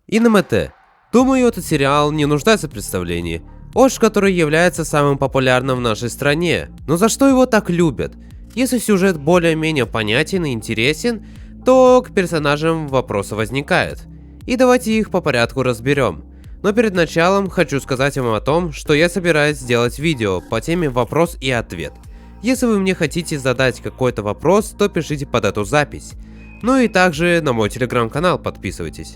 ИНМТ. Думаю, этот сериал не нуждается в представлении. Ож, который является самым популярным в нашей стране. Но за что его так любят? Если сюжет более-менее понятен и интересен, то к персонажам вопросы возникают. И давайте их по порядку разберем. Но перед началом хочу сказать вам о том, что я собираюсь сделать видео по теме вопрос и ответ. Если вы мне хотите задать какой-то вопрос, то пишите под эту запись. Ну и также на мой телеграм-канал подписывайтесь.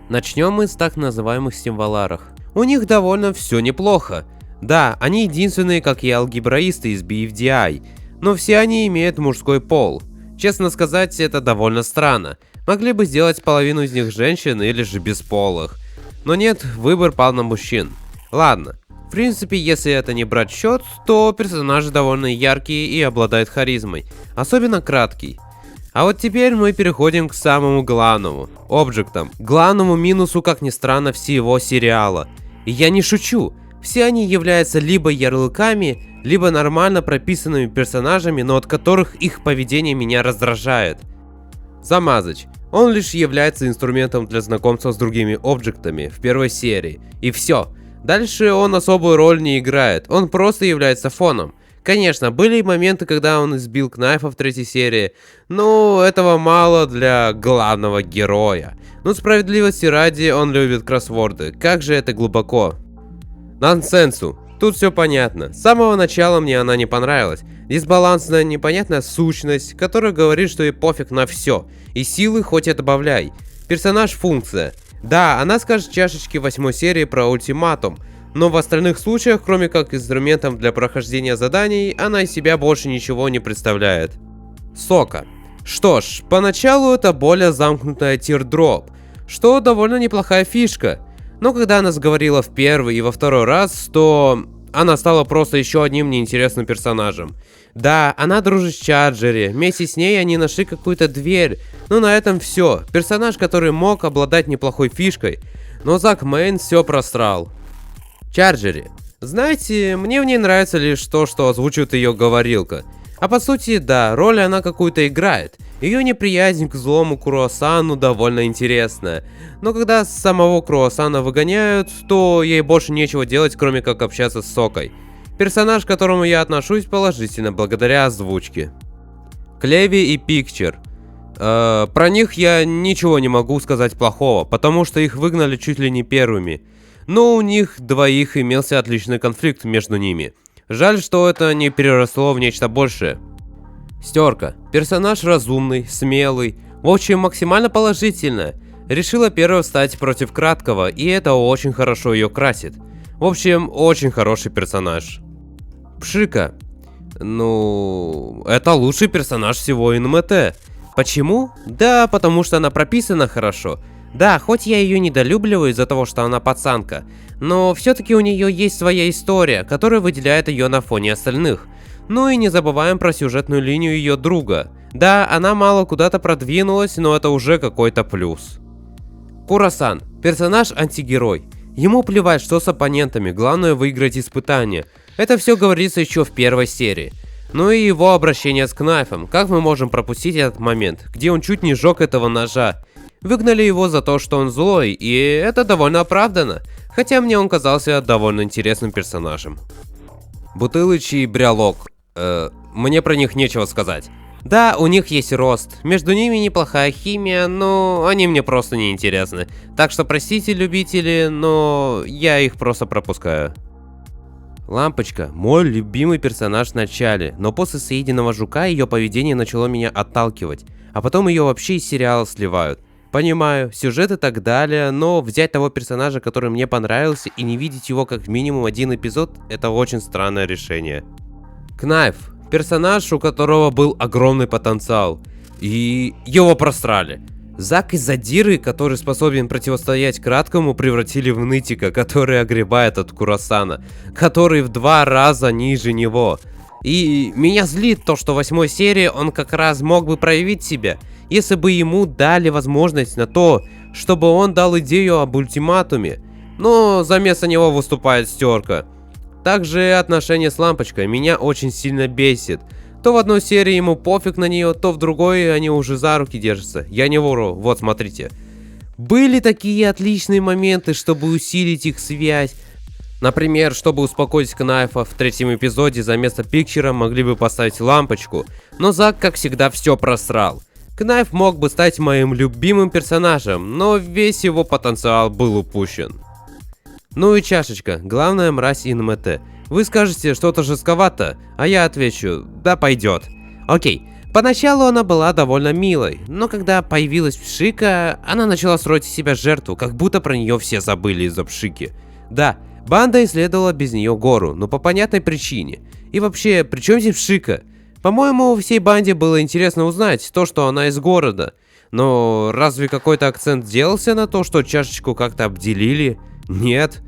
Начнем мы с так называемых символарах. У них довольно все неплохо. Да, они единственные, как и алгебраисты из BFDI, но все они имеют мужской пол. Честно сказать, это довольно странно. Могли бы сделать половину из них женщин или же бесполых. Но нет, выбор пал на мужчин. Ладно, в принципе, если это не брать в счет, то персонажи довольно яркие и обладают харизмой, особенно краткий. А вот теперь мы переходим к самому главному, объектам, главному минусу, как ни странно, всего сериала. И я не шучу, все они являются либо ярлыками, либо нормально прописанными персонажами, но от которых их поведение меня раздражает. Замазыч. Он лишь является инструментом для знакомства с другими объектами в первой серии. И все. Дальше он особую роль не играет, он просто является фоном. Конечно, были и моменты, когда он избил Кнайфа в третьей серии, но этого мало для главного героя. Но справедливости ради, он любит кроссворды, как же это глубоко. Нонсенсу. Тут все понятно. С самого начала мне она не понравилась. Дисбалансная, непонятная сущность, которая говорит, что ей пофиг на все. И силы хоть и добавляй. Персонаж функция. Да, она скажет чашечке 8 серии про ультиматум. Но в остальных случаях, кроме как инструментом для прохождения заданий, она из себя больше ничего не представляет. Сока. Что ж, поначалу это более замкнутая тирдроп, что довольно неплохая фишка. Но когда она заговорила в первый и во второй раз, то она стала просто еще одним неинтересным персонажем. Да, она дружит с Чарджери, вместе с ней они нашли какую-то дверь, но на этом все. Персонаж, который мог обладать неплохой фишкой, но Зак Мейн все просрал. Чарджери. Знаете, мне в ней нравится лишь то, что озвучивает ее говорилка. А по сути, да, роль она какую-то играет. Ее неприязнь к злому Круассану довольно интересная. Но когда самого Круассана выгоняют, то ей больше нечего делать, кроме как общаться с Сокой. Персонаж, к которому я отношусь положительно, благодаря озвучке. Клеви и Пикчер. Про них я ничего не могу сказать плохого, потому что их выгнали чуть ли не первыми. Но у них двоих имелся отличный конфликт между ними. Жаль, что это не переросло в нечто большее. Стерка. Персонаж разумный, смелый, в общем максимально положительная. Решила первой встать против краткого, и это очень хорошо ее красит. В общем, очень хороший персонаж. Пшика. Ну, это лучший персонаж всего НМТ. Почему? Да, потому что она прописана хорошо. Да, хоть я ее недолюбливаю из-за того, что она пацанка, но все-таки у нее есть своя история, которая выделяет ее на фоне остальных. Ну и не забываем про сюжетную линию ее друга. Да, она мало куда-то продвинулась, но это уже какой-то плюс. Курасан. Персонаж антигерой. Ему плевать, что с оппонентами, главное выиграть испытание. Это все говорится еще в первой серии. Ну и его обращение с Кнайфом. Как мы можем пропустить этот момент, где он чуть не сжег этого ножа? Выгнали его за то, что он злой, и это довольно оправдано, хотя мне он казался довольно интересным персонажем. Бутылыч и Брялок. Мне про них нечего сказать. Да, у них есть рост, между ними неплохая химия, но они мне просто не интересны. Так что простите, любители, но я их просто пропускаю. Лампочка. Мой любимый персонаж в начале, но после съеденного жука ее поведение начало меня отталкивать, а потом ее вообще из сериала сливают. Понимаю, сюжет и так далее, но взять того персонажа, который мне понравился, и не видеть его как минимум один эпизод, это очень странное решение. Кнайф. Персонаж, у которого был огромный потенциал. И его просрали. Зак из Задиры, который способен противостоять краткому, превратили в нытика, который огребает от Курасана, который в 2 раза ниже него. И меня злит то, что в 8 серии он как раз мог бы проявить себя, если бы ему дали возможность на то, чтобы он дал идею об ультиматуме. Но заместо него выступает Стерка. Также отношение с Лампочкой меня очень сильно бесит. То в одной серии ему пофиг на нее, то в другой они уже за руки держатся. Я не вору, вот смотрите. Были такие отличные моменты, чтобы усилить их связь. Например, чтобы успокоить Кнайфа, в третьем эпизоде за место Пикчера могли бы поставить лампочку, но Зак, как всегда, все просрал. Кнайф мог бы стать моим любимым персонажем, но весь его потенциал был упущен. Ну и чашечка, главная мразь ИНМТ. Вы скажете, что-то жестковато, а я отвечу, да пойдет. Окей, поначалу она была довольно милой, но когда появилась Пшика, она начала строить из себя жертву, как будто про нее все забыли из-за Пшики. Да, банда исследовала без нее гору, но по понятной причине. И вообще, при чем здесь Пшика? По-моему, всей банде было интересно узнать то, что она из города. Но разве какой-то акцент делался на то, что чашечку как-то обделили? Нет.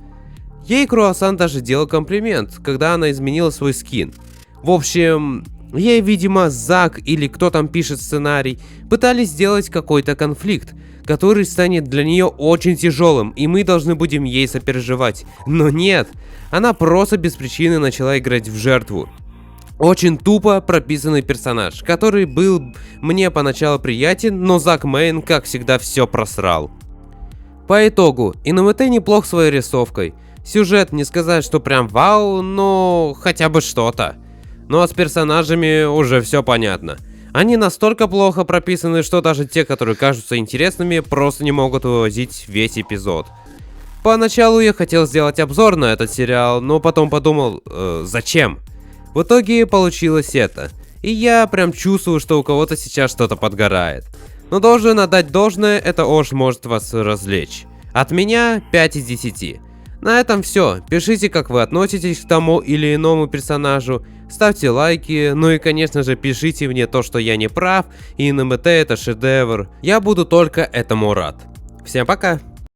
Ей Круассан даже делал комплимент, когда она изменила свой скин. В общем, ей, видимо, Зак или кто там пишет сценарий, пытались сделать какой-то конфликт, который станет для нее очень тяжелым, и мы должны будем ей сопереживать. Но нет, она просто без причины начала играть в жертву. Очень тупо прописанный персонаж, который был мне поначалу приятен, но Зак Мейн, как всегда, все просрал. По итогу, ИНМТ неплох своей рисовкой. Сюжет не сказать, что прям вау, но хотя бы что-то. Ну а с персонажами уже все понятно. Они настолько плохо прописаны, что даже те, которые кажутся интересными, просто не могут вывозить весь эпизод. Поначалу я хотел сделать обзор на этот сериал, но потом подумал, зачем? В итоге получилось это. И я прям чувствую, что у кого-то сейчас что-то подгорает. Но должен отдать должное, это ож может вас развлечь. От меня 5 из 10. На этом все. Пишите, как вы относитесь к тому или иному персонажу. Ставьте лайки. Ну и конечно же пишите мне то, что я не прав. И ИНМТ это шедевр. Я буду только этому рад. Всем пока.